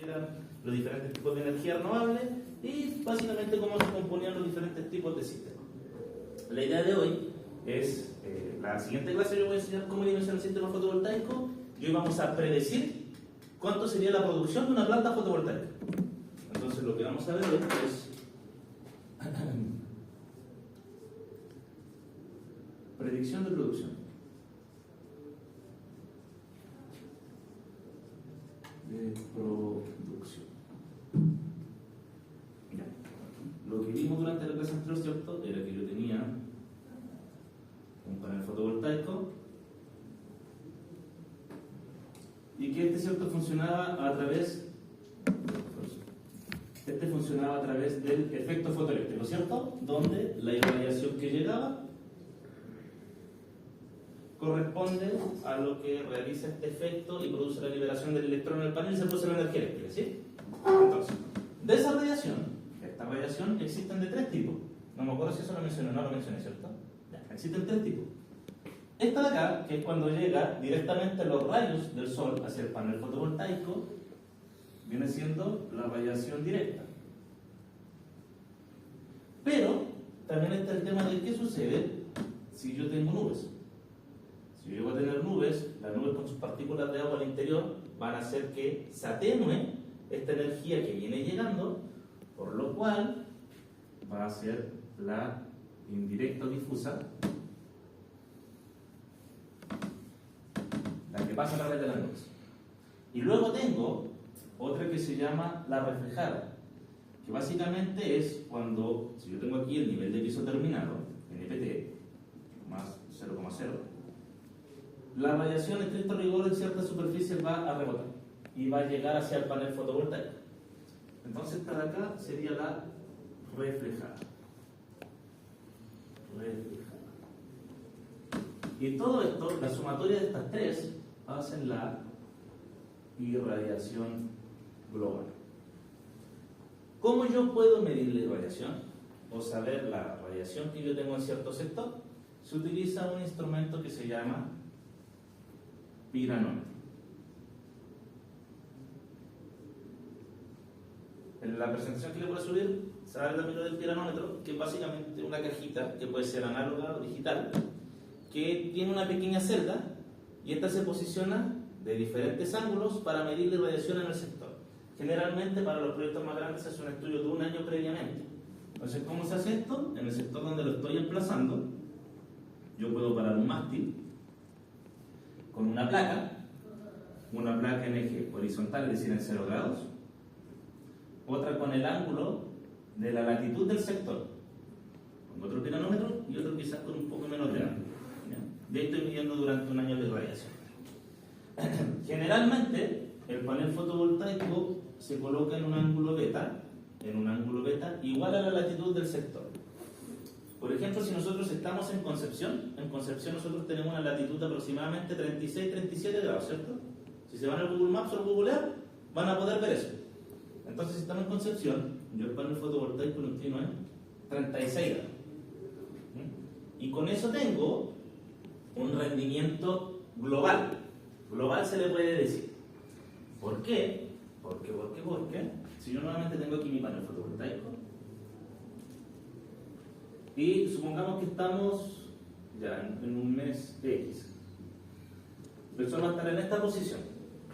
eran los diferentes tipos de energía renovable y básicamente cómo se componían los diferentes tipos de sistemas. La idea de hoy es, la siguiente clase yo voy a enseñar cómo dimensionar el sistema fotovoltaico y hoy vamos a predecir cuánto sería la producción de una planta fotovoltaica. Entonces lo que vamos a ver hoy es predicción de producción. Ya. Lo que vimos durante la clase anterior, ¿cierto? Era que yo tenía un panel fotovoltaico y que ¿cierto? Funcionaba a través del efecto fotoeléctrico, ¿cierto? Donde la irradiación que llegaba corresponde a lo que realiza este efecto y produce la liberación del electrón en el panel y se produce la energía eléctrica, ¿sí? Entonces, de esa radiación, esta radiación existen de tres tipos. No me acuerdo si eso lo mencioné, no lo mencioné, ¿cierto? Ya, existen tres tipos. Esta de acá, que es cuando llega directamente los rayos del sol hacia el panel fotovoltaico, viene siendo la radiación directa. Pero también está el tema de qué sucede si yo tengo nubes. Si yo llego a tener nubes, las nubes con sus partículas de agua al interior van a hacer que se atenúe esta energía que viene llegando, por lo cual va a ser la indirecta o difusa, la que pasa a través de las nubes. Y luego tengo otra que se llama la reflejada, que básicamente es cuando, si yo tengo aquí el nivel de piso terminado, NPT, más 0,0, la radiación en estricto rigor en ciertas superficies va a rebotar y va a llegar hacia el panel fotovoltaico. Entonces esta de acá sería la reflejada. Y todo esto, la sumatoria de estas tres, hacen la irradiación global. ¿Cómo yo puedo medir la irradiación o saber la radiación que yo tengo en cierto sector? Se utiliza un instrumento que se llama piranómetro. En la presentación que le voy a subir se va a ver también lo del piranómetro, que es básicamente una cajita que puede ser análoga o digital, que tiene una pequeña celda y esta se posiciona de diferentes ángulos para medir la irradiación en el sector. Generalmente para los proyectos más grandes se hace un estudio de un año previamente. Entonces, ¿cómo se hace esto? En el sector donde lo estoy emplazando, yo puedo parar un mástil con una placa en eje horizontal, es decir, en 0 grados, otra con el ángulo de la latitud del sector, con otro piranómetro y otro quizás con un poco menos de ángulo. De ahí estoy midiendo durante un año de radiación. Generalmente, el panel fotovoltaico se coloca en un ángulo beta igual a la latitud del sector. Por ejemplo, si nosotros estamos en Concepción nosotros tenemos una latitud de aproximadamente 36-37 grados, ¿cierto? Si se van al Google Maps o al Google Earth, van a poder ver eso. Entonces, si estamos en Concepción, yo el panel fotovoltaico lo inclino en 36 grados. Y con eso tengo un rendimiento global. Global se le puede decir. ¿Por qué? Porque si yo nuevamente tengo aquí mi panel fotovoltaico, y supongamos que estamos ya en un mes X. El sol va a estar en esta posición,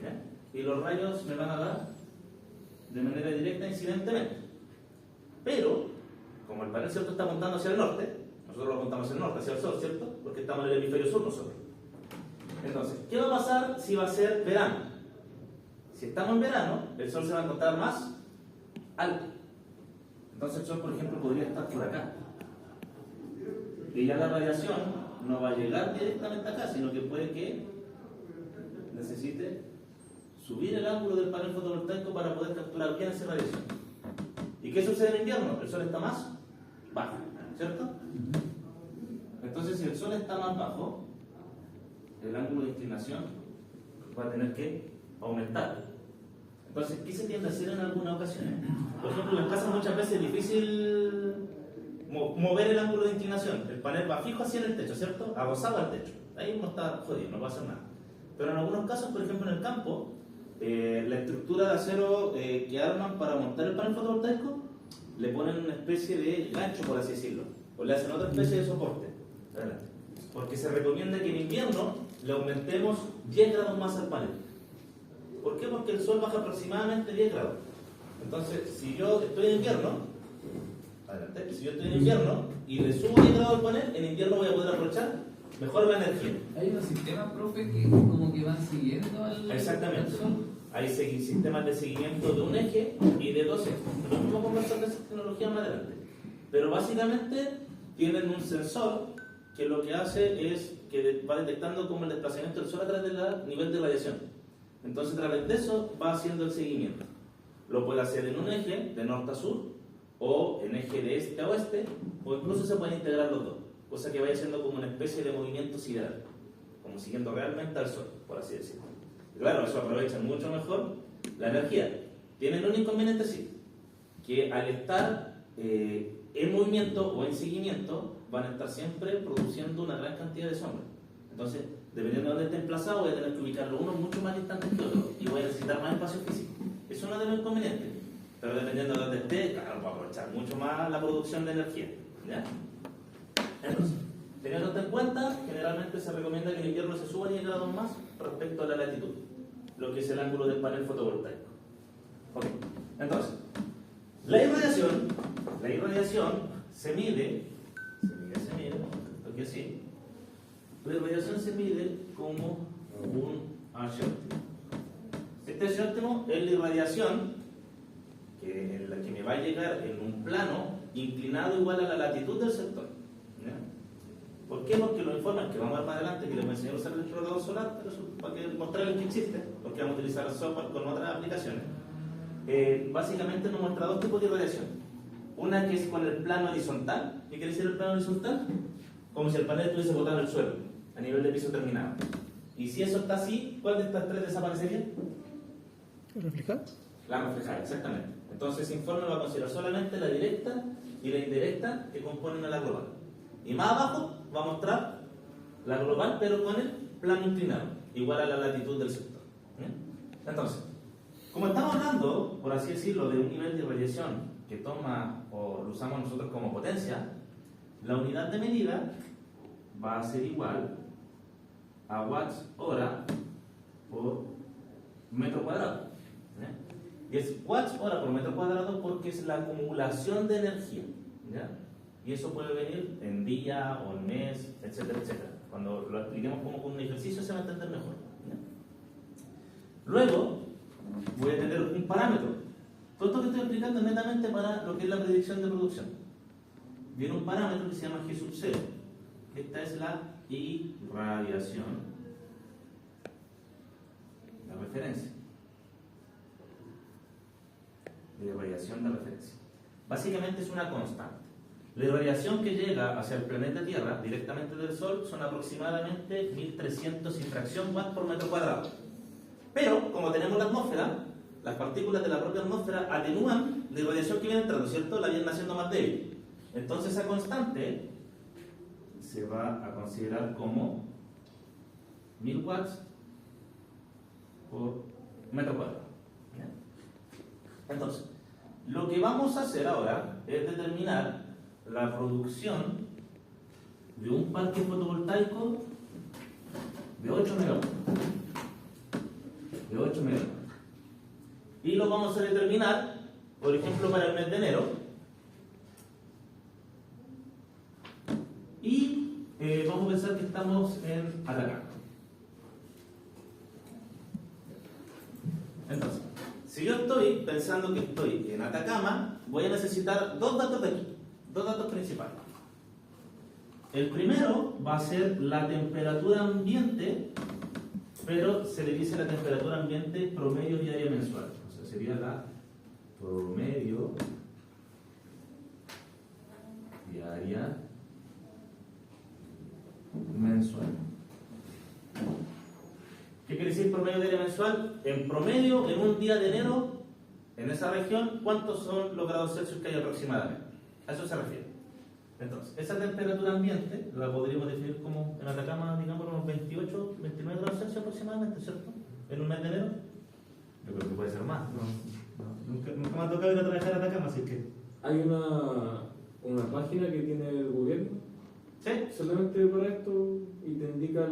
¿ya? Y los rayos me van a dar de manera directa incidentemente. Pero, como el panel ¿cierto? Está apuntando hacia el norte, nosotros lo apuntamos hacia el norte, hacia el sol, ¿cierto? Porque estamos en el hemisferio sur nosotros. Entonces, ¿qué va a pasar si va a ser verano? Si estamos en verano, el sol se va a encontrar más alto. Entonces el sol, por ejemplo, podría estar por acá. Y ya la radiación no va a llegar directamente acá, sino que puede que necesite subir el ángulo del panel fotovoltaico para poder capturar bien esa radiación. ¿Y qué sucede en invierno? El sol está más bajo, ¿cierto? Entonces, si el sol está más bajo, el ángulo de inclinación va a tener que aumentar. Entonces, ¿qué se tiende a hacer en algunas ocasiones? Por ejemplo, en casa muchas veces es difícil mover el ángulo de inclinación. El panel va fijo hacia el techo, ¿cierto? Abosado al techo. Ahí uno está jodido, no va a hacer nada. Pero en algunos casos, por ejemplo en el campo, la estructura de acero que arman para montar el panel fotovoltaico, le ponen una especie de gancho, por así decirlo, o le hacen otra especie de soporte, ¿verdad? Porque se recomienda que en invierno le aumentemos 10 grados más al panel. ¿Por qué? Porque el sol baja aproximadamente 10 grados. Entonces, si yo estoy en invierno, adelante, si yo estoy en invierno y le subo 10 grados al panel, en invierno voy a poder aprovechar mejor la energía. Hay unos sistemas, profe, que como que van siguiendo Exactamente. al sol. Hay sistemas de seguimiento de un eje y de dos ejes. Pero vamos a conversar de esa tecnología más adelante. Pero básicamente tienen un sensor que lo que hace es que va detectando como el desplazamiento del sol a través del nivel de radiación. Entonces, a través de eso va haciendo el seguimiento. Lo puede hacer en un eje de norte a sur, o en eje de este a oeste, o incluso se pueden integrar los dos. Cosa que vaya siendo como una especie de movimiento sideral, como siguiendo realmente al sol, por así decirlo. Y claro, eso aprovecha mucho mejor la energía. Tienen un inconveniente, sí, que al estar en movimiento o en seguimiento, van a estar siempre produciendo una gran cantidad de sombra. Entonces, dependiendo de dónde esté emplazado, voy a tener que ubicarlo uno mucho más distante que otro y voy a necesitar más espacio físico. Eso no es de los inconvenientes, pero dependiendo de dónde esté, claro, va a aprovechar mucho más la producción de energía. ¿Ya? Entonces, teniendo esto en cuenta, generalmente se recomienda que en invierno se suba 10 grados más respecto a la latitud, lo que es el ángulo del panel fotovoltaico. Ok, entonces, la irradiación se mide, porque así, la irradiación se mide como un H óptimo. Este H óptimo es la irradiación en la que me va a llegar en un plano inclinado igual a la latitud del sector. ¿Ya? ¿Por qué? Porque los informes que vamos a ver más adelante, que les voy a enseñar a usar el explorador solar, pero eso, para que mostrarles que existe, porque vamos a utilizar el software con otras aplicaciones. Básicamente nos muestra dos tipos de irradiación. Una que es con el plano horizontal. ¿Qué quiere decir el plano horizontal? Como si el panel estuviese botado en el suelo, a nivel de piso terminado. Y si eso está así, ¿cuál de estas tres desaparecería? ¿Reflejada? La reflejada, exactamente. Entonces ese informe va a considerar solamente la directa y la indirecta que componen a la global. Y más abajo va a mostrar la global, pero con el plano inclinado, igual a la latitud del sector. Entonces, como estamos hablando, por así decirlo, de un nivel de irradiación que toma o lo usamos nosotros como potencia, la unidad de medida va a ser igual a watts hora por metro cuadrado. Y es watts hora por metro cuadrado porque es la acumulación de energía. ¿Ya? Y eso puede venir en día o en mes, etcétera, etcétera. Cuando lo expliquemos como con un ejercicio se va a entender mejor. ¿Ya? Luego voy a tener un parámetro. Todo esto que estoy explicando es netamente para lo que es la predicción de producción. Viene un parámetro que se llama G sub 0. Esta es la irradiación, la referencia. La irradiación de referencia. Básicamente es una constante. La irradiación que llega hacia el planeta Tierra directamente del Sol son aproximadamente 1300 y fracción watts por metro cuadrado. Pero, como tenemos la atmósfera, las partículas de la propia atmósfera atenúan la irradiación que viene entrando, ¿cierto? La vienen haciendo más débil. Entonces esa constante se va a considerar como 1000 watts por metro cuadrado. ¿Ya? Entonces, lo que vamos a hacer ahora es determinar la producción de un parque fotovoltaico de 8 megawatts. De 8 megawatts. Y lo vamos a determinar, por ejemplo, para el mes de enero. Y vamos a pensar que estamos en Atacama. Entonces, si yo estoy pensando que estoy en Atacama, voy a necesitar dos datos de aquí, dos datos principales. El primero va a ser la temperatura ambiente, pero se le dice la temperatura ambiente promedio diaria mensual. O sea, sería la promedio diaria mensual. ¿Qué quiere decir promedio diaria mensual? En promedio, en un día de enero, en esa región, ¿cuántos son los grados Celsius que hay aproximadamente? A eso se refiere. Entonces, esa temperatura ambiente la podríamos definir como en Atacama, digamos, unos 28, 29 grados Celsius aproximadamente, ¿cierto? En un mes de enero. Yo creo que puede ser más. Nunca me ha tocado ir a trabajar a Atacama, así que. Hay una página que tiene el gobierno ¿Sí? solamente para esto y te indica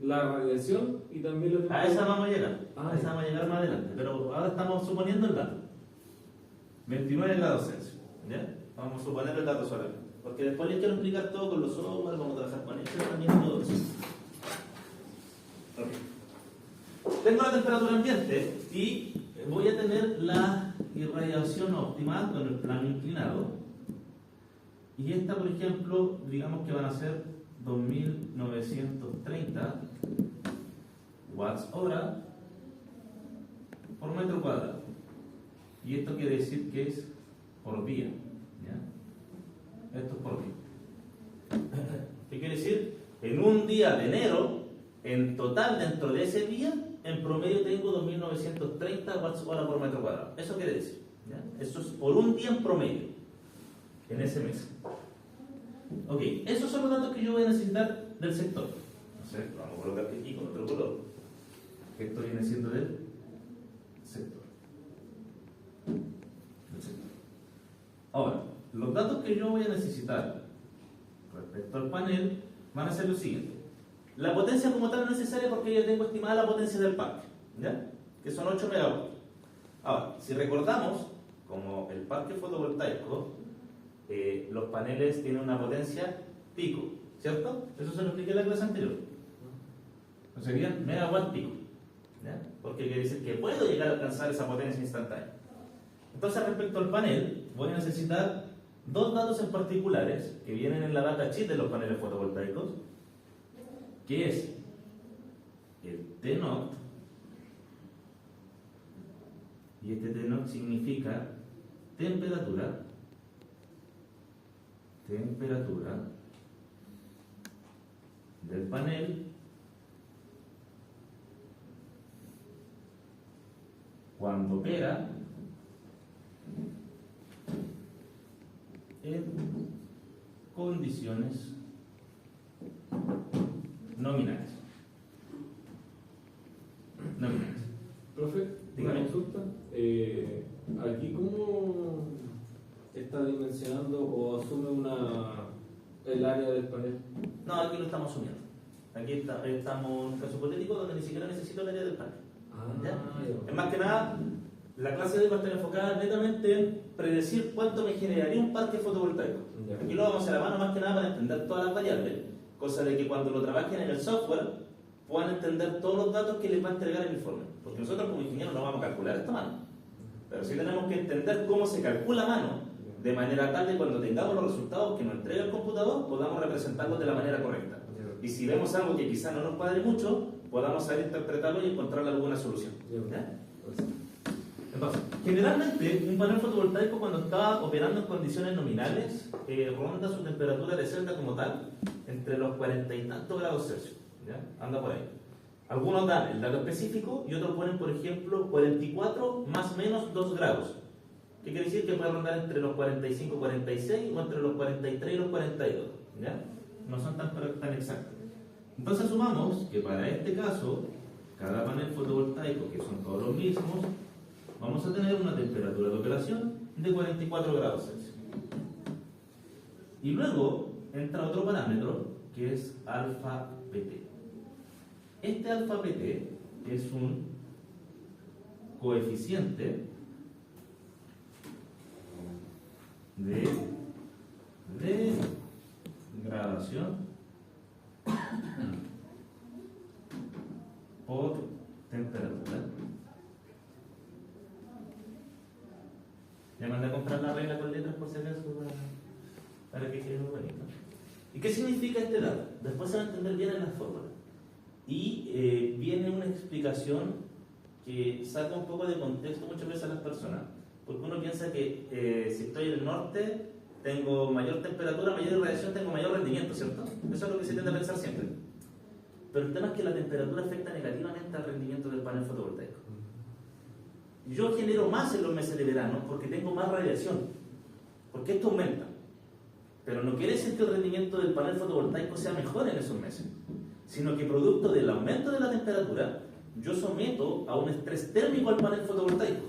la radiación y también la A esa vamos a llegar. Ah, A esa vamos a llegar más adelante. Pero ahora estamos suponiendo el dato. 29 grados Celsius. ¿Ya? Vamos a suponer el dato solamente. Porque después les quiero explicar todo con los software, vamos a trabajar con Excel también, todo eso. Ok. Tengo la temperatura ambiente y voy a tener la irradiación óptima con el plano inclinado. Y esta, por ejemplo, digamos que van a ser 2930 watts hora por metro cuadrado. Y esto quiere decir que es por día. ¿Ya? Esto es por día. ¿Qué quiere decir? En un día de enero, en total dentro de ese día, en promedio tengo 2930 watts hora por metro cuadrado. Eso quiere decir. ¿Ya? Eso es por un día en promedio, en ese mes. Ok, esos son los datos que yo voy a necesitar del sector. No sé, lo vamos a colocar aquí con otro color. Esto viene siendo del sector. Ahora, los datos que yo voy a necesitar respecto al panel van a ser los siguientes. La potencia como tal no es necesaria porque ya tengo estimada la potencia del parque, ¿ya? Que son 8 megawatts. Ahora, si recordamos, como el parque fotovoltaico, los paneles tienen una potencia pico, ¿cierto? Eso se lo expliqué en la clase anterior. O serían megawatt pico, ¿ya? Porque quiere decir que puedo llegar a alcanzar esa potencia instantánea. Entonces, respecto al panel, voy a necesitar dos datos en particulares que vienen en la data sheet de los paneles fotovoltaicos, que es el T-Naught, y este T-Naught significa temperatura del panel cuando opera en condiciones nominales. Profe, una Dígame. consulta. Aquí, ¿cómo está dimensionando o asume el área del panel? No, aquí lo estamos asumiendo. Aquí estamos en un caso hipotético donde ni siquiera necesito el área del panel. ¿Ya? Es más que nada, la clase de hoy va a estar enfocada netamente en predecir cuánto me generaría un parque fotovoltaico. Ya. Aquí lo vamos a hacer a mano más que nada para entender todas las variables, cosa de que cuando lo trabajen en el software puedan entender todos los datos que les va a entregar el informe. Porque nosotros como ingenieros no vamos a calcular esto a mano, pero sí tenemos que entender cómo se calcula a mano, de manera tal de cuando tengamos los resultados que nos entrega el computador podamos representarlos de la manera correcta. Y si vemos algo que quizás no nos cuadre mucho, podamos saber interpretarlo y encontrar alguna solución. ¿Ya? Entonces, generalmente un panel fotovoltaico cuando está operando en condiciones nominales ronda su temperatura de celda como tal entre los 40 y tantos grados Celsius. ¿Ya? Anda por ahí. Algunos dan el dato específico y otros ponen, por ejemplo, 44 más menos 2 grados. ¿Qué quiere decir? Que puede rondar entre los 45 y 46 o entre los 43 y los 42. ¿Ya? No son tan exactos. Entonces asumamos que para este caso, cada panel fotovoltaico, que son todos los mismos, vamos a tener una temperatura de operación de 44 grados Celsius. Y luego entra otro parámetro que es alfa PT. Este alfa PT es un coeficiente de degradación por temperatura. Ya mandé a comprar la regla con letras por si acaso para que quede muy bonito. ¿Y qué significa este dato? Después se va a entender bien en la fórmula. Y viene una explicación que saca un poco de contexto muchas veces a las personas. Porque uno piensa que si estoy en el norte tengo mayor temperatura, mayor irradiación, tengo mayor rendimiento, ¿cierto? Eso es lo que se tiende a pensar siempre. Pero el tema es que la temperatura afecta negativamente al rendimiento del panel fotovoltaico. Yo genero más en los meses de verano porque tengo más radiación, porque esto aumenta. Pero no quiere decir que el rendimiento del panel fotovoltaico sea mejor en esos meses, sino que producto del aumento de la temperatura, yo someto a un estrés térmico al panel fotovoltaico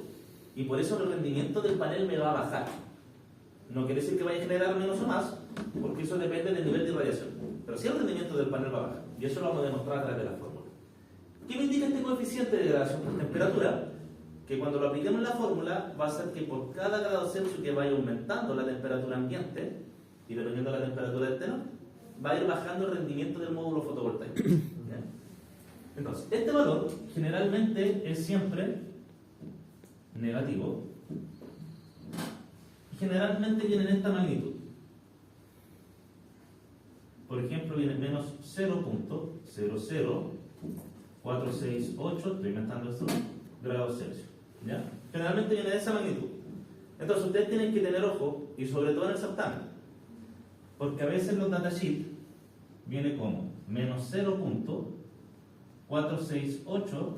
y por eso el rendimiento del panel me va a bajar. No quiere decir que vaya a generar menos o más, porque eso depende del nivel de irradiación. Pero sí el rendimiento del panel va a bajar, y eso lo vamos a demostrar a través de la fórmula. ¿Qué me indica este coeficiente de degradación por temperatura? Que cuando lo apliquemos en la fórmula va a ser que por cada grado Celsius que vaya aumentando la temperatura ambiente, y dependiendo de la temperatura del tenor, va a ir bajando el rendimiento del módulo fotovoltaico. ¿Ya? Entonces, este valor generalmente es siempre negativo, y generalmente viene en esta magnitud. Por ejemplo, viene menos 0.00468, estoy inventando esto, grados Celsius. ¿Ya? Generalmente viene de esa magnitud. Entonces ustedes tienen que tener ojo, y sobre todo en el certamen, porque a veces los datasheets viene como menos 0.468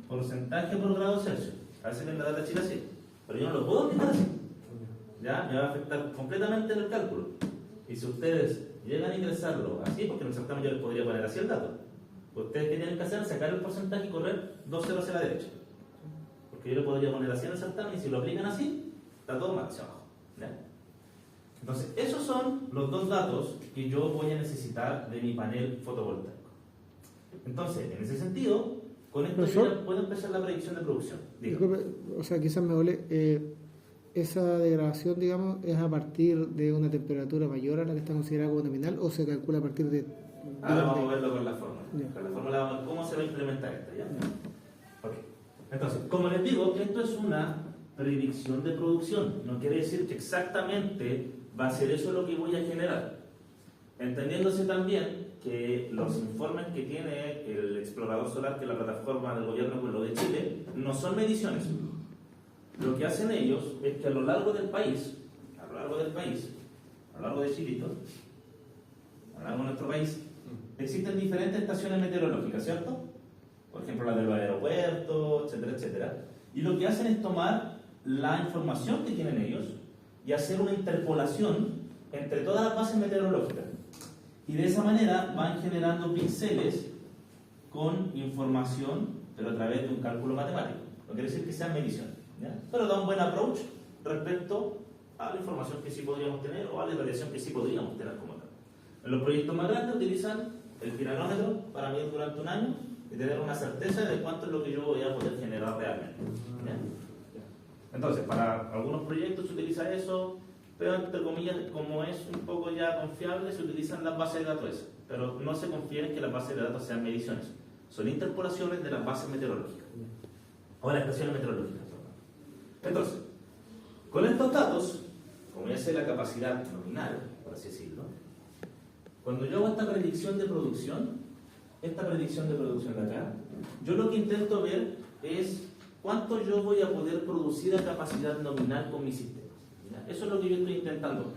porcentaje por grado Celsius. A veces viene la datasheet así, pero yo no lo puedo aplicar así. ¿Ya? Me va a afectar completamente en el cálculo. Y si ustedes llegan a ingresarlo así, porque en el certamen yo les podría poner así el dato, ustedes que tienen que hacer es sacar el porcentaje y correr 2 ceros hacia la derecha. Porque yo lo podría poner así en el certamen y si lo aplican así, está todo mal hacia abajo. ¿Ya? Entonces, esos son los dos datos que yo voy a necesitar de mi panel fotovoltaico. Entonces, en ese sentido, con esto yo ya puedo empezar la predicción de producción. Disculpe, o sea, quizás me ole. ¿Esa degradación, digamos, es a partir de una temperatura mayor a la que está considerada como nominal o se calcula a partir de...? Ahora vamos a verlo con la fórmula. Ya. Con la fórmula vamos a ver cómo se va a implementar esto. ¿Ya? Okay. Entonces, como les digo, esto es una predicción de producción. No quiere decir que exactamente va a ser eso lo que voy a generar. Entendiéndose también que los informes que tiene el explorador solar, que es la plataforma del gobierno Pueblo de Chile, no son mediciones. Lo que hacen ellos es que a lo largo del país, a lo largo de Chilito, a lo largo de nuestro país, existen diferentes estaciones meteorológicas, ¿cierto? Por ejemplo, la del aeropuerto, etcétera, etcétera. Y lo que hacen es tomar la información que tienen ellos y hacer una interpolación entre todas las bases meteorológicas. Y de esa manera van generando píxeles con información, pero a través de un cálculo matemático. No quiere decir que sean mediciones, ¿ya? Pero da un buen approach respecto a la información que sí podríamos tener o a la evaluación que sí podríamos tener como tal. En los proyectos más grandes utilizan el piranómetro para medir durante un año y tener una certeza de cuánto es lo que yo voy a poder generar realmente, ¿ya? Entonces, para algunos proyectos se utiliza eso, pero entre comillas, como es un poco ya confiable, se utilizan las bases de datos esas. Pero no se confía en que las bases de datos sean mediciones, son interpolaciones de las bases meteorológicas o las estaciones meteorológicas. Entonces, con estos datos, como ya sé la capacidad nominal, por así decirlo, cuando yo hago esta predicción de producción de acá, yo lo que intento ver es cuánto yo voy a poder producir a capacidad nominal con mis sistemas. ¿Ya? Eso es lo que yo estoy intentando.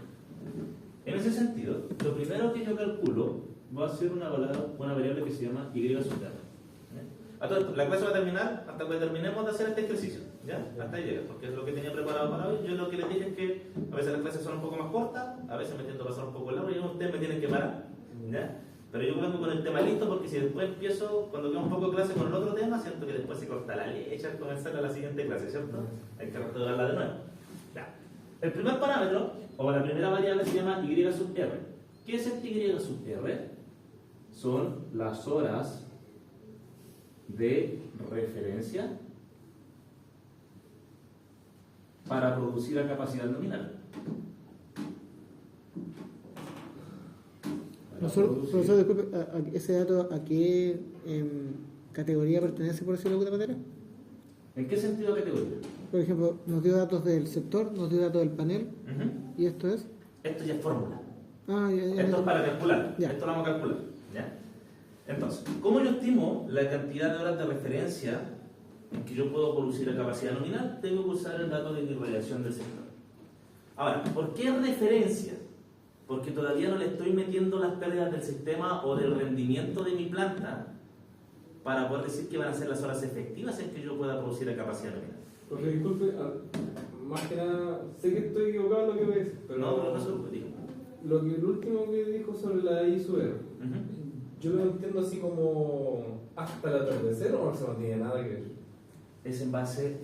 En ese sentido, lo primero que yo calculo va a ser una variable que se llama Y sub r. A todo esto, la clase va a terminar hasta que terminemos de hacer este ejercicio, ¿ya? Hasta ahí llega, porque es lo que tenía preparado para hoy. Yo lo que les dije es que a veces las clases son un poco más cortas, a veces me tiendo a pasar un poco largo y ustedes me tienen que parar, ¿ya? Pero yo vengo con el tema listo porque si después empiezo, cuando queda un poco de clase con el otro tema, siento que después se corta la leche al comenzar a la siguiente clase, ¿cierto? Hay que retomarla de nuevo. Ya. El primer parámetro, o la primera variable, se llama Y sub r. ¿Qué es este Y sub r? Son las horas de referencia para producir a capacidad nominal. Profesor, disculpe, ¿ese dato a qué categoría pertenece, por decirlo de alguna manera? ¿En qué sentido categoría? Por ejemplo, nos dio datos del sector, nos dio datos del panel, ¿y esto es? Esto ya es fórmula. Ya. Esto es para calcular. Ya. Esto lo vamos a calcular. ¿Ya? Entonces, ¿cómo yo estimo la cantidad de horas de referencia en que yo puedo producir a capacidad nominal? Tengo que usar el dato de irradiación del sector. Ahora, ¿por qué referencia? Porque todavía no le estoy metiendo las pérdidas del sistema o del rendimiento de mi planta para poder decir que van a ser las horas efectivas en que yo pueda producir a capacidad nominal. Porque disculpe, más que nada, sé que estoy equivocado en lo que ves, pero No, pero no se lo digo. lo último que dijo sobre la I sub R, Yo lo entiendo así como hasta el atardecer, o eso no tiene nada que ver. Es en base,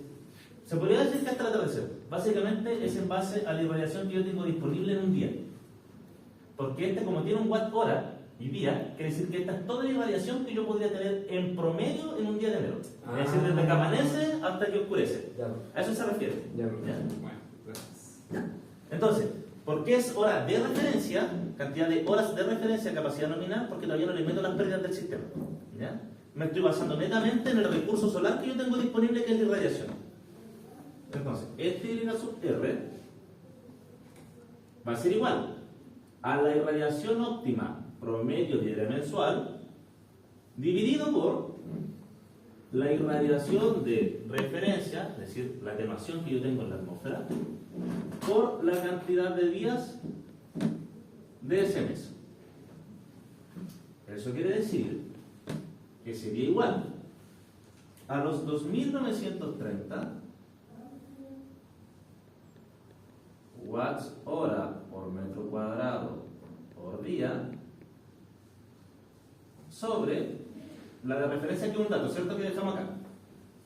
se podría decir que hasta el atardecer. Básicamente es en base a la irradiación que yo tengo disponible en un día. Porque como tiene un watt hora y día, quiere decir que esta es toda la irradiación que yo podría tener en promedio en un día de enero. Es decir, desde que amanece hasta que oscurece. Ya, A eso se refiere. ya, ¿Ya? bueno, gracias. Entonces, ¿por qué es hora de referencia? Cantidad de horas de referencia, capacidad nominal, porque todavía no le meto las pérdidas del sistema. ¿Ya? Me estoy basando netamente en el recurso solar que yo tengo disponible, que es la irradiación. Entonces, este Y sub R va a ser igual a la irradiación óptima promedio diaria mensual dividido por la irradiación de referencia, es decir, la atenuación que yo tengo en la atmósfera, por la cantidad de días de ese mes. Eso quiere decir que sería igual a los 2930 watts hora por metro cuadrado por día sobre la de referencia, que es un dato, ¿cierto? Que dejamos acá,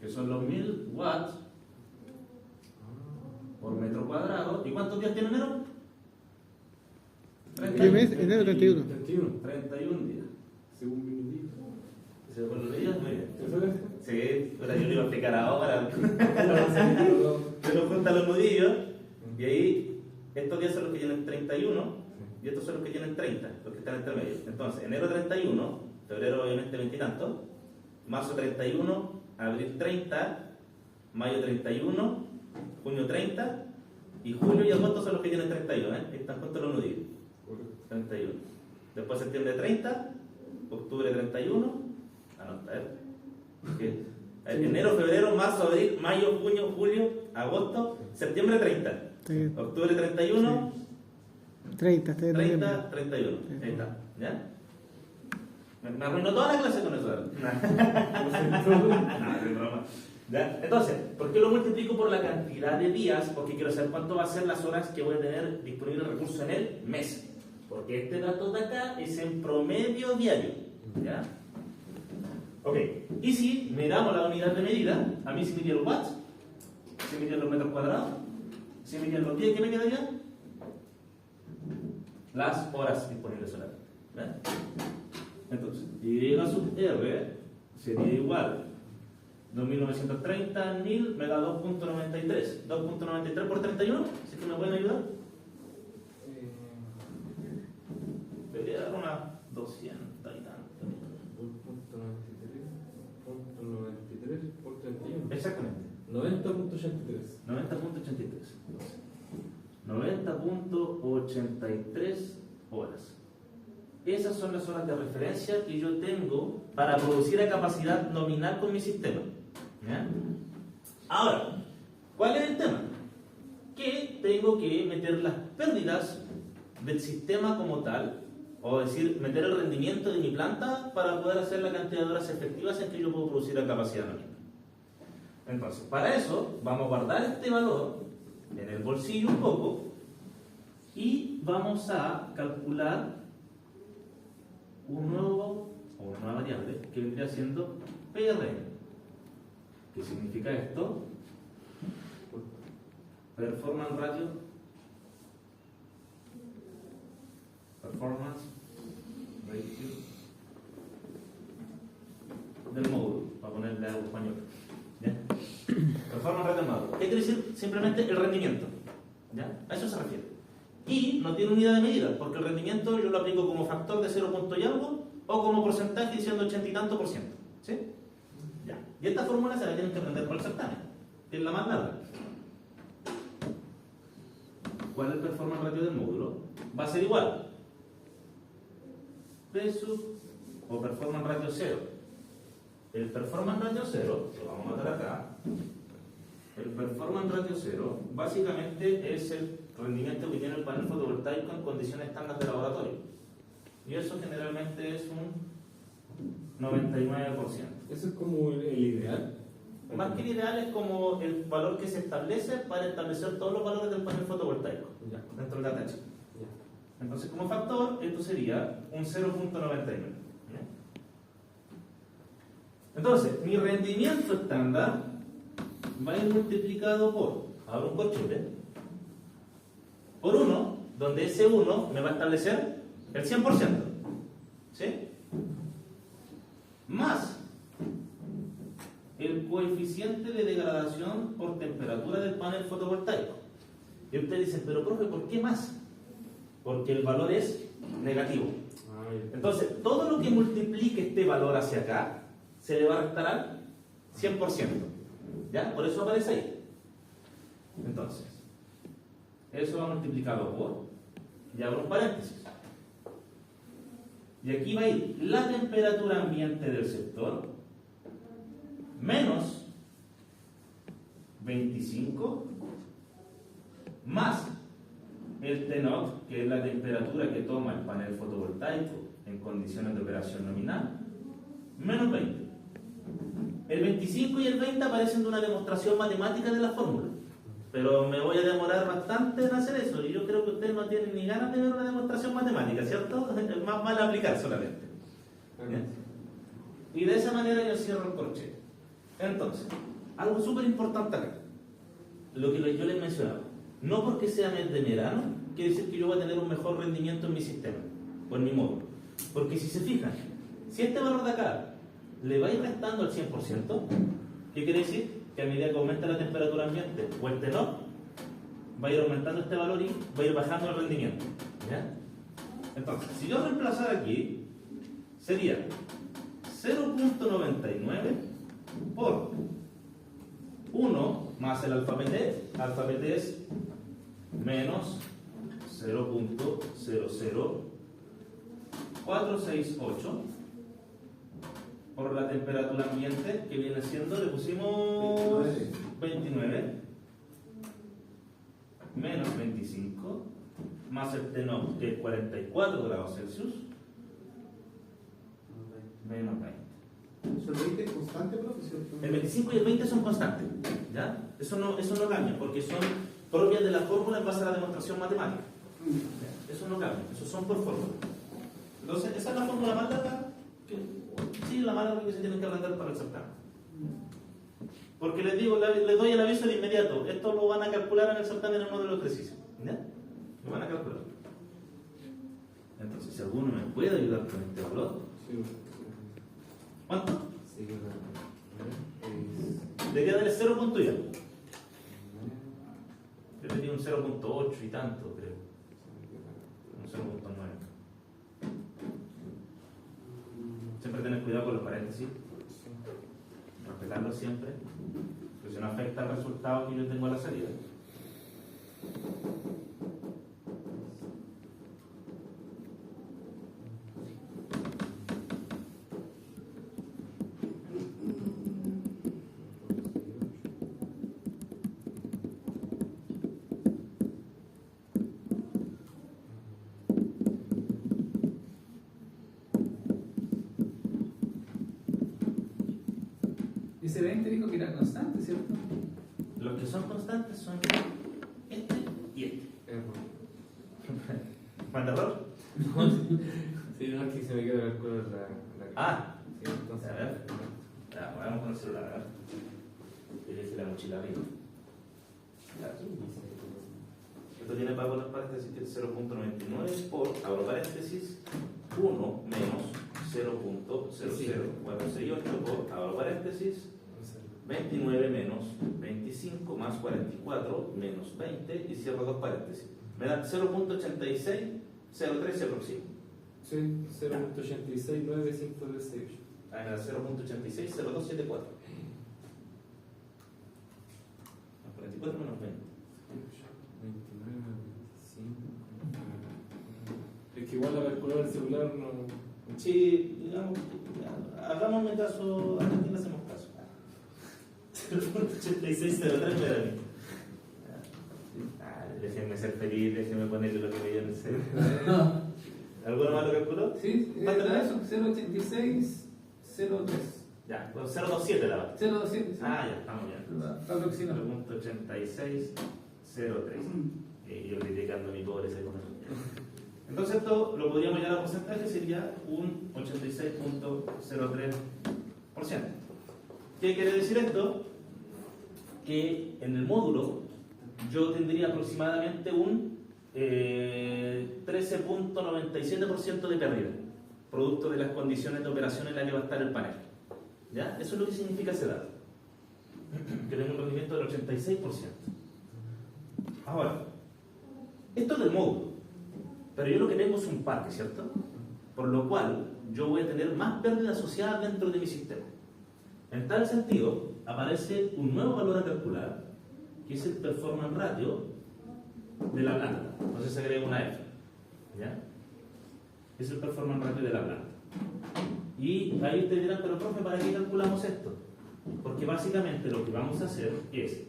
que son los 1000 watts por metro cuadrado. ¿Y cuántos días tiene enero? ¿Qué mes? Enero 31. 31 días. Según mi día. ¿Se acuerdan los días? Muy bien. ¿Eso es? Sí, pero yo lo iba a explicar ahora. Pero junta los nudillos y ahí estos días son los que tienen 31 y estos son los que tienen 30, los que están entre medio. Entonces, enero 31, febrero obviamente 20 y tanto, marzo 31, abril 30, mayo 31, junio 30 y julio y agosto son los que tienen 31, ¿eh? Están juntos los nudillos. 31. Después septiembre 30, octubre 31, anota, ¿eh? Enero, febrero, marzo, abril, mayo, junio, julio, agosto, septiembre 30, Sí. octubre 31, 30, está bien. 30, 31. Ahí está, ¿ya? Me arruinó toda la clase con eso. No, es broma. ¿Ya? Entonces, ¿por qué lo multiplico por la cantidad de días? Porque quiero saber cuánto va a ser las horas que voy a tener disponible el recurso en el mes. Porque este dato de acá es en promedio diario. ¿Ya? Ok. Y si miramos la unidad de medida, a mí se me dieron watts, se me dieron los metros cuadrados, se me dieron los días, ¿qué me quedaría? Las horas disponibles solar. ¿Ya? Entonces, Y sub R sería igual 2930 mil mega 2.93. 2.93 por 31, ¿sí que me pueden ayudar? Debería dar unas 200 y tanto. 2.93 por 31. Exactamente. 90.83. 90.83. 90.83 horas. Esas son las horas de referencia que yo tengo para producir a capacidad nominal con mi sistema. ¿Ya? Ahora, ¿cuál es el tema? Que tengo que meter las pérdidas del sistema como tal, o decir, meter el rendimiento de mi planta para poder hacer la cantidad de horas efectivas en que yo puedo producir a capacidad nominal. Entonces, para eso, vamos a guardar este valor en el bolsillo un poco y vamos a calcular una nueva variable que vendría siendo PRN. ¿Qué significa esto? Performance ratio del módulo, para ponerle algo español. ¿Ya? Performance ratio del módulo. ¿Qué quiere decir? Simplemente el rendimiento. ¿Ya? A eso se refiere. Y no tiene unidad de medida, porque el rendimiento yo lo aplico como factor de 0 punto y algo o como porcentaje diciendo 80 y tanto por ciento. ¿Sí? Ya. Y esta fórmula se la tienen que aprender por el certamen, que es la más larga. ¿Cuál es el performance ratio del módulo? Va a ser igual P sub o performance ratio 0. El performance ratio 0, lo vamos a matar acá. El performance ratio 0 básicamente es el rendimiento que tiene el panel fotovoltaico en condiciones estándar de laboratorio. Y eso generalmente es un 99%. Eso es como el ideal. Más que el ideal es como el valor que se establece para establecer todos los valores del panel fotovoltaico Ya. dentro del datasheet. Ya. Entonces, como factor, esto sería un 0.99. ¿Ya? Entonces, mi rendimiento estándar va a ir multiplicado por, ahora un corchete, por 1, donde ese 1 me va a establecer el 100%. ¿Sí? Más el coeficiente de degradación por temperatura del panel fotovoltaico. Y usted dice, pero profe, ¿por qué más? Porque el valor es negativo. Entonces, todo lo que multiplique este valor hacia acá, se le va a restar al 100%. ¿Ya? Por eso aparece ahí. Entonces, eso va multiplicado por, y abro un paréntesis. Y aquí va a ir la temperatura ambiente del sector menos 25 más el TNOC, que es la temperatura que toma el panel fotovoltaico en condiciones de operación nominal, menos 20. El 25 y el 20 aparecen de una demostración matemática de la fórmula, pero me voy a demorar bastante en hacer eso, y yo creo que ustedes no tienen ni ganas de ver una demostración matemática, ¿cierto? Es más mal aplicar solamente. ¿Bien? Y de esa manera yo cierro el corchete. Entonces, algo súper importante acá, lo que yo les mencionaba, no porque sea mes de verano, quiere decir que yo voy a tener un mejor rendimiento en mi sistema, o en mi módulo. Porque si se fijan, si este valor de acá le va a ir restando al 100%, ¿qué quiere decir? Que a medida que aumenta la temperatura ambiente o el TNOC, va a ir aumentando este valor y va a ir bajando el rendimiento. ¿Ya? Entonces, si yo reemplazara aquí, sería 0.99 por 1 más el alfa PT. Alfa PT es menos 0.00468 por la temperatura ambiente, que viene siendo, le pusimos 29 menos 25 más el TNOC, que es 44 grados Celsius, menos 20. ¿El 20 es constante, profe? ¿Cierto? El 25 y el 20 son constantes, ¿ya? Eso no cambia, porque son propias de la fórmula en base a la demostración matemática. ¿Ya? Eso no cambia, eso son por fórmula. Entonces, esa es la fórmula más larga, sí, la más larga que se tienen que aprender para el certamen. Porque les digo, les doy el aviso de inmediato, esto lo van a calcular en el certamen en uno de los ejercicios, ¿ya? Lo van a calcular. Entonces, si alguno me puede ayudar con este valor. ¿Cuánto? Le queda el 0 punto ya. Yo le di un 0.8 y tanto, creo. Un 0.9. Siempre tener cuidado con los paréntesis. Respetarlos siempre. Porque si no afecta el resultado que yo tengo a la salida. Ese 20 dijo que era constante, ¿cierto? Los que son constantes son este y este. ¿Cuánto error? Sí, no, aquí se me queda el cuadro la Ah, sí, entonces, a ver. Ya, vamos con el celular, a ver. Y le hice la mochila arriba. Esto tiene pago las paréntesis, que es 0.99 por, abro paréntesis, 1 menos 0.00468 por, abro paréntesis, 29 menos 25 más 44 menos 20 y cierro dos paréntesis. Me da 0.8603 se aproxima. sí, 0.86953. Ahí me da 0.860274. Más 44 menos 20. 29, 25. Es que igual la calculadora del celular no. Sí, digamos, hagámosme caso, a quién le hacemos caso. 0.8603 me da a mí. Déjenme ser feliz, déjenme ponerle lo que me dio en el celular. ¿Alguno más lo calculó? Sí, era eso, 0.8603. Ya, con 0.27 la base. 0.27. Ah, ya, estamos bien. Está aproximado. 0.8603. Yo criticando a mi pobreza con eso. Entonces esto lo podríamos llevar a porcentaje, sería un 86.03%. ¿Qué quiere decir esto? Que en el módulo yo tendría aproximadamente un 13.97% de pérdida, producto de las condiciones de operación en las que va a estar el panel. ¿Ya? Eso es lo que significa ese dato. Que tengo un rendimiento del 86%. Ahora, esto es del módulo, pero yo lo que tengo es un parque, ¿cierto? Por lo cual, yo voy a tener más pérdida asociada dentro de mi sistema. En tal sentido, aparece un nuevo valor a calcular, que es el performance ratio de la planta. Entonces se agrega una F. ¿Ya? Es el performance ratio de la planta. Y ahí ustedes dirán, pero profe, ¿para qué calculamos esto? Porque básicamente lo que vamos a hacer es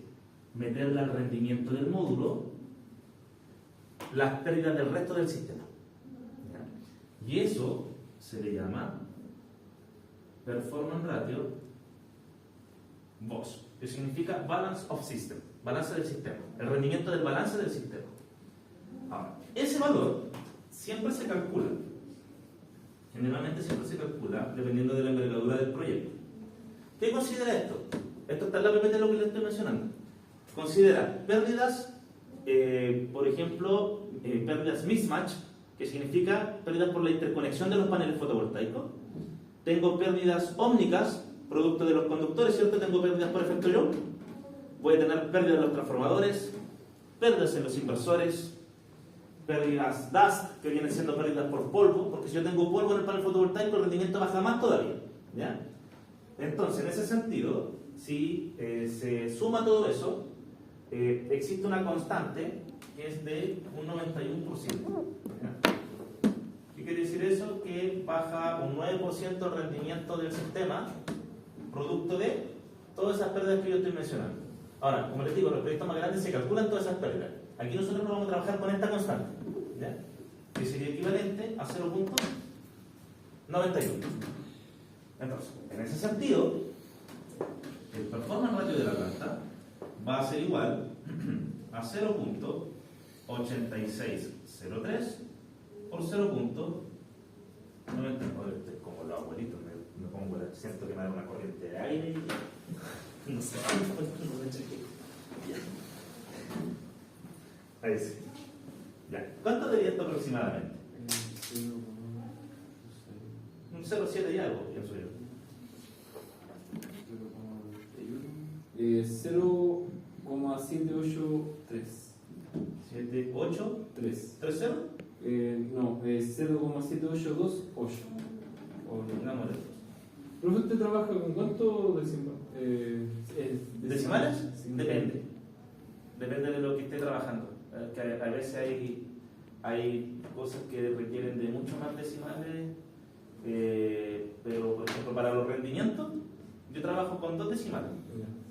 meterle al rendimiento del módulo las pérdidas del resto del sistema. ¿Ya? Y eso se le llama performance ratio BOS, que significa balance of system, balance del sistema, el rendimiento del balance del sistema. Ahora, ese valor siempre se calcula, generalmente siempre se calcula dependiendo de la envergadura del proyecto. ¿Qué considera esto? Esto está en la PPT, lo que les estoy mencionando. Considera pérdidas, por ejemplo, pérdidas mismatch, que significa pérdidas por la interconexión de los paneles fotovoltaicos. Tengo pérdidas ómnicas, producto de los conductores, ¿cierto? Tengo pérdidas por efecto Joule. Voy a tener pérdidas en los transformadores, pérdidas en los inversores, pérdidas dust, que vienen siendo pérdidas por polvo, porque si yo tengo polvo en el panel fotovoltaico, el rendimiento baja más todavía. ¿Ya? Entonces, en ese sentido, si se suma todo eso, existe una constante que es de un 91%. ¿Ya? ¿Qué quiere decir eso? Que baja un 9% el rendimiento del sistema, producto de todas esas pérdidas que yo estoy mencionando. Ahora, como les digo, los proyectos más grandes se calculan todas esas pérdidas. Aquí nosotros vamos a trabajar con esta constante, ¿ya? Que sería equivalente a 0.91. Entonces, en ese sentido, el performance ratio de la planta va a ser igual a 0.8603 por 0.90. Como los abuelitos, me pongo, siento que me da una corriente de aire y no sé, ahí sí. Ya. ¿Cuánto daría esto aproximadamente? Un 0,7 y algo, pienso yo. 0,783. 7, 8, 3. 3, 0. No, 0,7828. Pongamos esto. Profe, ¿usted trabaja con cuánto ¿Decimales? Sí. Depende. Depende de lo que esté trabajando. Que a veces hay cosas que requieren de mucho más decimales, pero por ejemplo para los rendimientos yo trabajo con 2 decimales,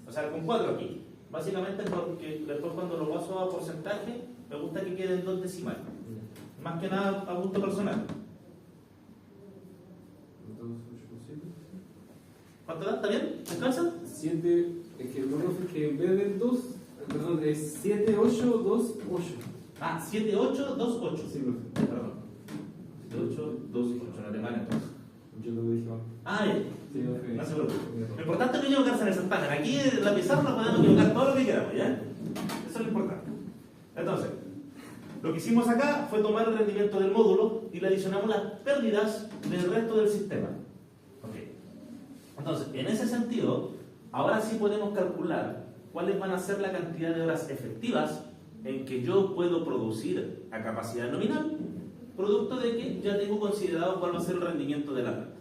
o sea con 4 aquí, básicamente porque después cuando lo paso a porcentaje me gusta que queden 2 decimales, más que nada a gusto personal. ¿Cuánto da? ¿Está bien? ¿Descansa? 7, es que lo profe, que en vez de 2, perdón, es 7828. Ah, 7828. Sí, profe. Perdón. 7828 en alemán entonces. Yo lo dije mal. Ah, ya. Sí, profe. No se preocupe. Lo importante es no equivocarse en el certamen. Aquí en la pizarra nos podemos equivocar todo lo que queramos, ¿ya? Eso es lo importante. Entonces, lo que hicimos acá fue tomar el rendimiento del módulo y le adicionamos las pérdidas del resto del sistema. Ok. Entonces, en ese sentido, ahora sí podemos calcular cuáles van a ser la cantidad de horas efectivas en que yo puedo producir a capacidad nominal, producto de que ya tengo considerado cuál va a ser el rendimiento de la planta.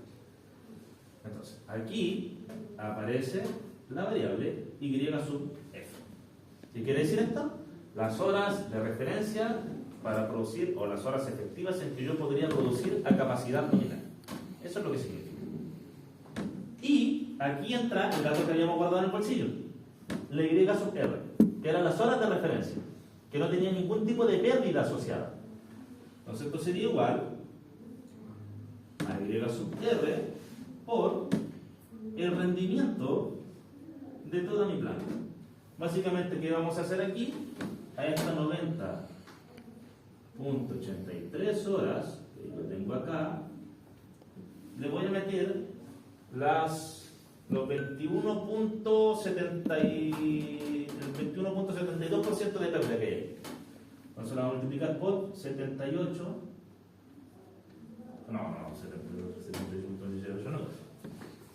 Entonces, aquí aparece la variable y sub f. ¿Qué quiere decir esto? Las horas de referencia para producir, o las horas efectivas en que yo podría producir a capacidad nominal. Eso es lo que significa. Y aquí entra el dato que habíamos guardado en el bolsillo, la y sub r, que eran las horas de referencia, que no tenía ningún tipo de pérdida asociada. Entonces esto sería igual a y sub r por el rendimiento de toda mi planta. Básicamente, ¿qué vamos a hacer aquí? A estas 90.83 horas que yo tengo acá, le voy a meter las los 21.72% de pérdida que hay. Entonces lo vamos a multiplicar por 78. No, 78.18 no.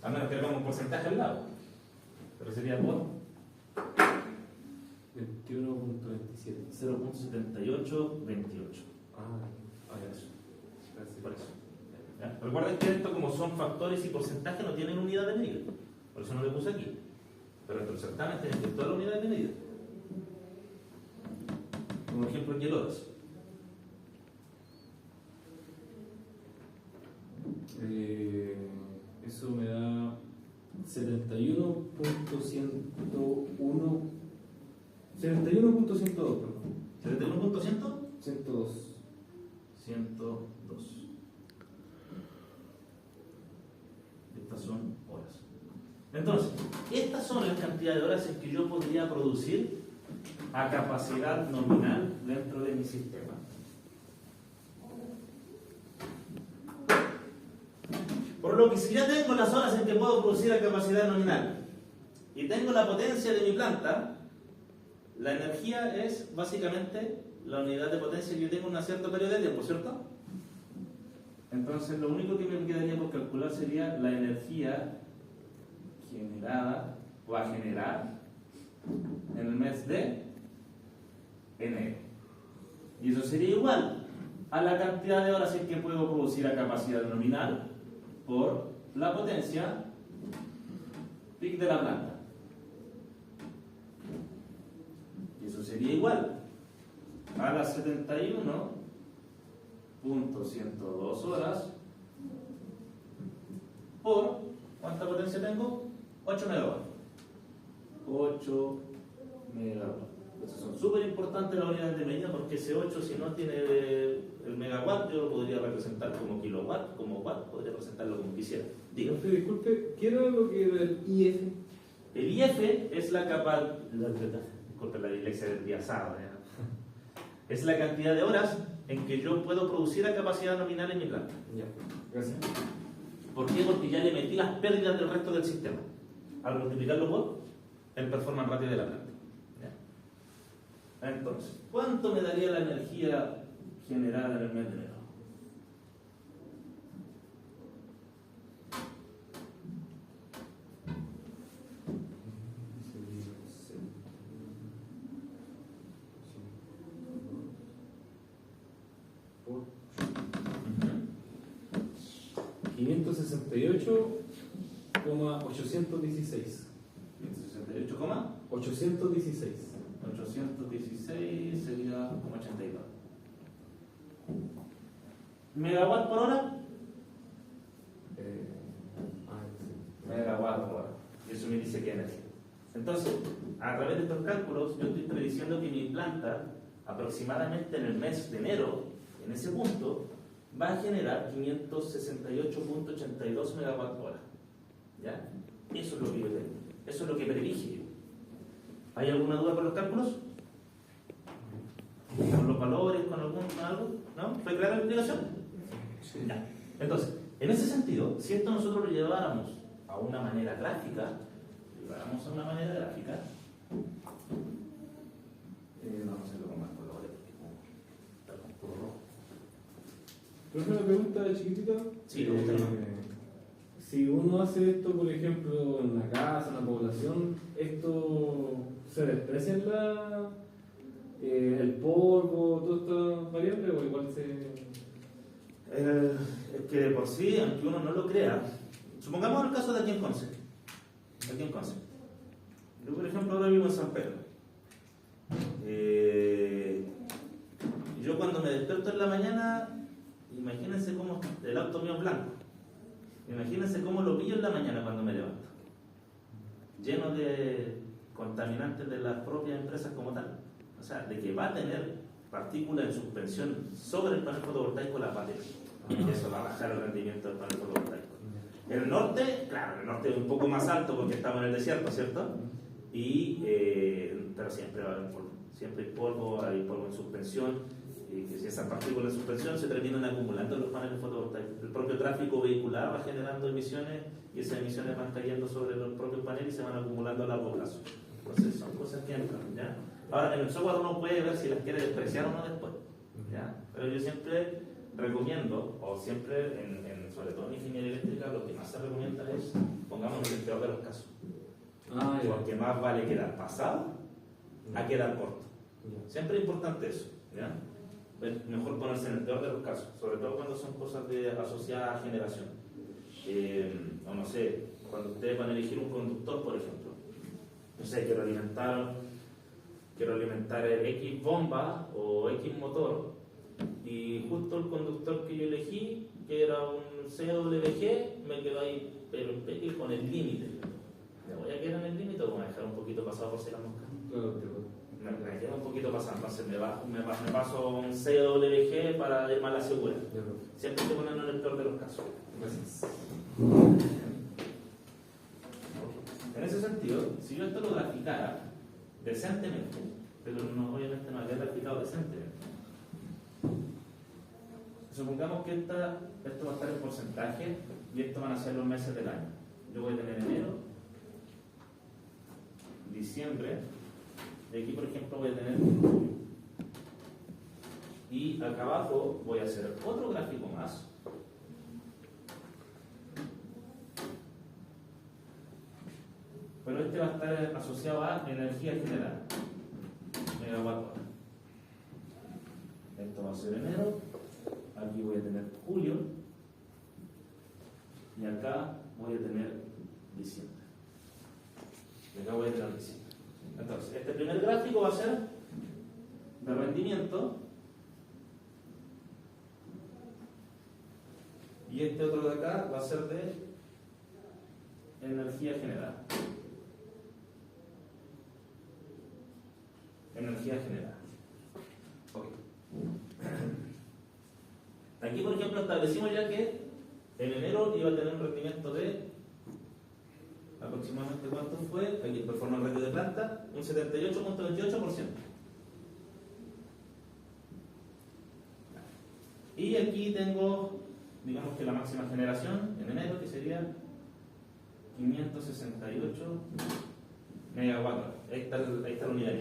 A menos que hagamos un porcentaje al lado. Pero sería por 21.27. 0.7828. Eso. Por eso. ¿Ya? Recuerden que esto, como son factores y porcentajes, no tienen unidad de medida. Por eso no le puse aquí. Pero en el certamen tienen que todas las unidades de medida. Como ejemplo, kilowatt. Eso me da 71.101. 71.102, perdón. 71.100. 102. 102. Estas son horas. Entonces, estas son las cantidades de horas en que yo podría producir a capacidad nominal dentro de mi sistema. Por lo que si ya tengo las horas en que puedo producir a capacidad nominal y tengo la potencia de mi planta, la energía es básicamente la unidad de potencia que yo tengo en un cierto periodo de tiempo, ¿cierto? Entonces lo único que me quedaría por calcular sería la energía generada o a generar en el mes de enero. Y eso sería igual a la cantidad de horas en que puedo producir a capacidad nominal por la potencia PIC de la planta. Y eso sería igual a las 71.102 horas por, ¿cuánta potencia tengo? 8 megawatts. 8 megawatts. Entonces son súper importantes las unidades de medida porque ese 8, si no tiene el megawatt, yo lo podría representar como kilowatt, como watt, podría representarlo como quisiera. Diga. Disculpe, ¿qué era lo que era el IF? El IF es la capacidad. Disculpe la dislexia del día sábado. Es la cantidad de horas en que yo puedo producir a capacidad nominal en mi planta. Ya, gracias. ¿Por qué? Porque ya le metí las pérdidas del resto del sistema. Al multiplicarlo por el performance ratio de la planta. ¿Ya? Entonces, ¿cuánto me daría la energía generada en el mes de enero? Por 568,816. 168, 816. 816 sería como 82. ¿Megawatt por hora? Megawatt por hora. Y eso me dice qué energía. Entonces, a través de estos cálculos, yo estoy prediciendo que mi planta, aproximadamente en el mes de enero, en ese punto, va a generar 568.82 megawatt hora. ¿Ya? Eso es lo que yo tengo. Eso es lo que predije yo. ¿Hay alguna duda con los cálculos? ¿Con los valores? ¿Con algo? ¿No? ¿Fue clara la explicación? Sí. Ya. Entonces, en ese sentido, si esto nosotros lo lleváramos a una manera gráfica, vamos a una manera gráfica, vamos a hacerlo con más colores, porque está con puro rojo. ¿Pero una pregunta chiquitita? Sí, pregúntalo. Si uno hace esto, por ejemplo, en la casa, en la población, ¿esto se desprecia en el polvo, todas estas variables, o igual se...? Es que de por sí, aunque uno no lo crea, supongamos el caso de aquí en Conce. Yo, por ejemplo, ahora vivo en San Pedro. Yo cuando me despierto en la mañana, imagínense cómo el auto mío es blanco. Imagínense cómo lo pillo en la mañana cuando me levanto. Lleno de contaminantes de las propias empresas como tal. O sea, de que va a tener partículas en suspensión sobre el panel fotovoltaico, la va a tener. Y eso va a bajar el rendimiento del panel fotovoltaico. El norte, claro, el norte es un poco más alto porque estamos en el desierto, ¿cierto? Pero siempre va a haber polvo. Siempre hay polvo en suspensión. que si esas partículas de suspensión se terminan acumulando en los paneles fotovoltaicos. El propio tráfico vehicular va generando emisiones y esas emisiones van cayendo sobre los propios paneles y se van acumulando a largo plazo. Entonces son cosas que entran, ¿ya? Ahora, en el software uno puede ver si las quiere despreciar o no después, ¿ya? Pero yo siempre recomiendo, o siempre, sobre todo en ingeniería eléctrica, lo que más se recomienda es, pongamos en el peor de los casos. Porque más vale quedar pasado a quedar corto. Siempre es importante eso, ¿ya? Es mejor ponerse en el peor de los casos, sobre todo cuando son cosas asociadas a generación. O no sé, cuando ustedes van a elegir un conductor, por ejemplo. No sé, quiero alimentar X bomba o X motor, y justo el conductor que yo elegí, que era un CWG, me quedó ahí, pero con el límite. ¿Me voy a quedar en el límite o voy a dejar un poquito pasado por si la mosca? Me queda un poquito pasado, entonces me paso un CWG para ir más a la segura. Siempre estoy poniendo en el peor de los casos. Gracias. En ese sentido, si yo esto lo graficara decentemente, pero obviamente no había graficado decentemente, supongamos que esto va a estar en porcentaje y esto van a ser los meses del año. Yo voy a tener enero, diciembre, y aquí por ejemplo voy a tener julio. Y acá abajo voy a hacer otro gráfico más. Pero este va a estar asociado a energía general, megawatt hora. Esto va a ser enero, aquí voy a tener julio, y acá voy a tener diciembre. Y acá voy a tener diciembre. Entonces, este primer gráfico va a ser de rendimiento, y este otro de acá va a ser de energía general. Energía general. Okay. Aquí, por ejemplo, establecimos ya que en enero iba a tener un rendimiento de aproximadamente, ¿cuánto fue? Aquí, performance ratio de planta, un 78.28%. Y aquí tengo, digamos que la máxima generación en enero, que sería 568 megawatts. Ahí está la unidad.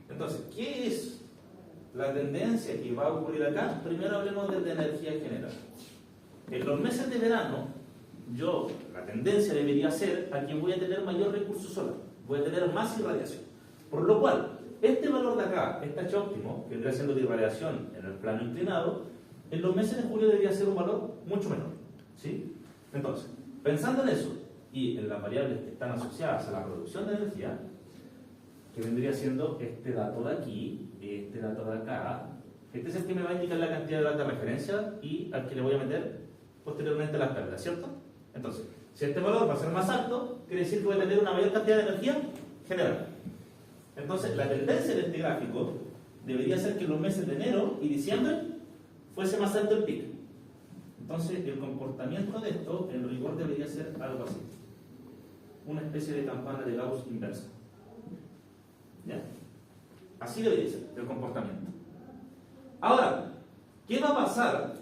Entonces, ¿qué es la tendencia que va a ocurrir acá? Primero hablemos de energía general. En los meses de verano, la tendencia debería ser a que voy a tener mayor recurso solar, voy a tener más irradiación. Por lo cual, este valor de acá, este H óptimo, que vendría siendo de irradiación en el plano inclinado, en los meses de julio debería ser un valor mucho menor, ¿sí? Entonces, pensando en eso y en las variables que están asociadas a la producción de energía, que vendría siendo este dato de aquí, este dato de acá, este es el que me va a indicar la cantidad de data de referencia y al que le voy a meter posteriormente las pérdidas, ¿cierto? Entonces, si este valor va a ser más alto, quiere decir que voy a tener una mayor cantidad de energía general. Entonces, la tendencia de este gráfico debería ser que en los meses de enero y diciembre fuese más alto el pico. Entonces, el comportamiento de esto, en rigor, debería ser algo así. Una especie de campana de Gauss inversa. ¿Ya? Así debería ser el comportamiento. Ahora, ¿qué va a pasar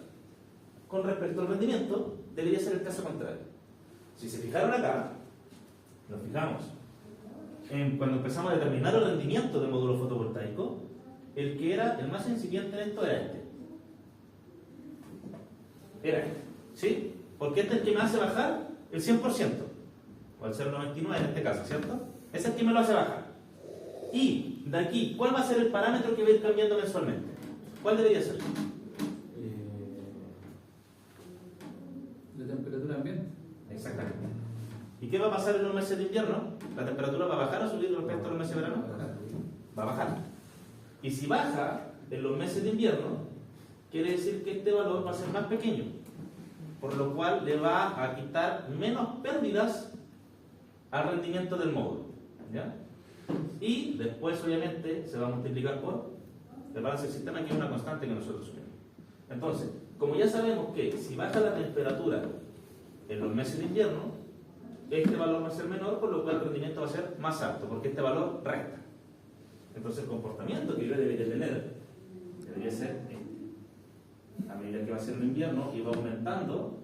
con respecto al rendimiento? Debería ser el caso contrario. Si se fijaron acá, nos fijamos cuando empezamos a determinar el rendimiento del módulo fotovoltaico, el que era el más incipiente en esto era este. Era este, ¿sí? Porque este es el que me hace bajar el 100%, o el 0,99 en este caso, ¿cierto? Es el que me lo hace bajar. Y de aquí, ¿cuál va a ser el parámetro que va a ir cambiando mensualmente? ¿Cuál debería ser? La temperatura ambiente. Exactamente. ¿Y qué va a pasar en los meses de invierno? ¿La temperatura va a bajar o subir respecto a los meses de verano? Va a bajar. Y si baja en los meses de invierno, quiere decir que este valor va a ser más pequeño, por lo cual le va a quitar menos pérdidas al rendimiento del módulo, ¿ya? Y después obviamente se va a multiplicar por el balance del sistema, que es una constante que nosotros subimos. Entonces, como ya sabemos que si baja la temperatura en los meses de invierno, este valor va a ser menor, por lo cual el rendimiento va a ser más alto, porque este valor resta. Entonces el comportamiento que yo debería tener debería ser este. A medida que va siendo invierno y va aumentando,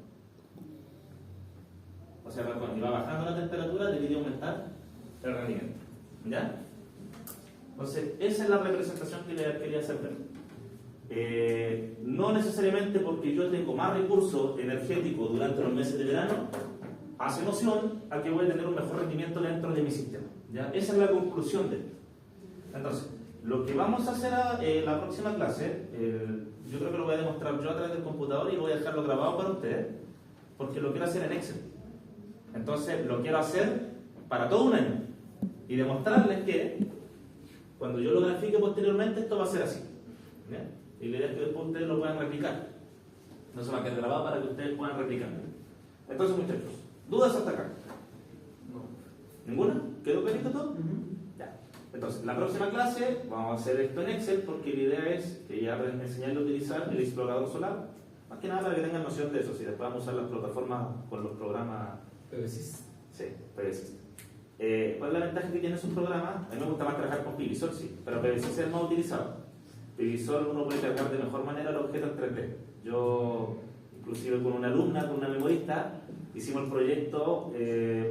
o sea, cuando va bajando la temperatura, debería aumentar el rendimiento. ¿Ya? Entonces, esa es la representación que le quería hacer ver. No necesariamente porque yo tengo más recursos energéticos durante los meses de verano, hace noción a que voy a tener un mejor rendimiento dentro de mi sistema. ¿Ya? Esa es la conclusión de esto. Entonces, lo que vamos a hacer la próxima clase, yo creo que lo voy a demostrar yo a través del computador y lo voy a dejarlo grabado para ustedes, porque lo quiero hacer en Excel. Entonces, lo quiero hacer para todo un año y demostrarles que cuando yo lo grafique posteriormente, esto va a ser así. ¿Bien? Y la idea es que después ustedes lo puedan replicar. No se va a quedar grabado para que ustedes puedan replicar. Entonces, muchachos, ¿dudas hasta acá? No. ¿Ninguna? ¿Quedó clarito todo? Ya. Entonces, la próxima clase vamos a hacer esto en Excel porque la idea es que ya enseñarle a utilizar el explorador solar. Más que nada para que tengan noción de eso, si después vamos a usar las plataformas con los programas. PVSys. Sí, PVSys. ¿Cuál es la ventaja que tiene esos programas? A mí me gusta más trabajar con Pivisol, sí, pero PVSys es el más utilizado. Pivisol uno puede cargar de mejor manera los objetos en 3D. Yo, inclusive con una alumna, con una memorista, hicimos el proyecto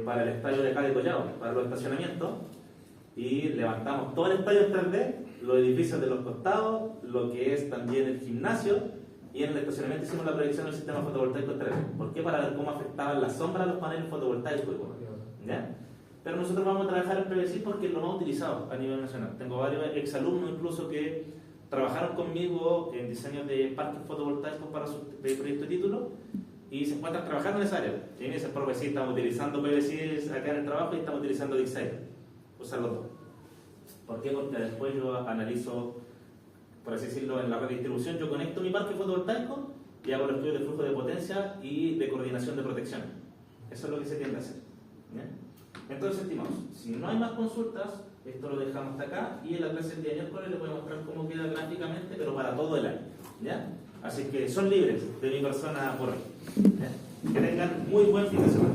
para el estadio de acá de Collao, para los estacionamientos, y levantamos todo el estadio en 3D, los edificios de los costados, lo que es también el gimnasio, y en el estacionamiento hicimos la proyección del sistema fotovoltaico en 3D. ¿Por qué? Para ver cómo afectaban las sombras a los paneles fotovoltaicos. ¿Ya? Pero nosotros vamos a trabajar en PVC porque es lo más utilizado a nivel nacional. Tengo varios exalumnos incluso que trabajaron conmigo en diseños de parques fotovoltaicos para su proyecto de título y se encuentran trabajando en esa área. Y me dicen, profe, sí, estamos utilizando PVC acá en el trabajo y estamos utilizando Dixie. Usan los dos. ¿Por qué? Porque después yo analizo, por así decirlo, en la redistribución, yo conecto mi parque fotovoltaico y hago el estudio de flujo de potencia y de coordinación de protección. Eso es lo que se tiende a hacer. ¿Bien? Entonces, estimados, si no hay más consultas, esto lo dejamos hasta acá y en la clase del día miércoles les voy a mostrar cómo queda gráficamente, pero para todo el año. ¿Ya? Así que son libres de mi persona por hoy. ¿Ya? Que tengan muy buen fin de semana.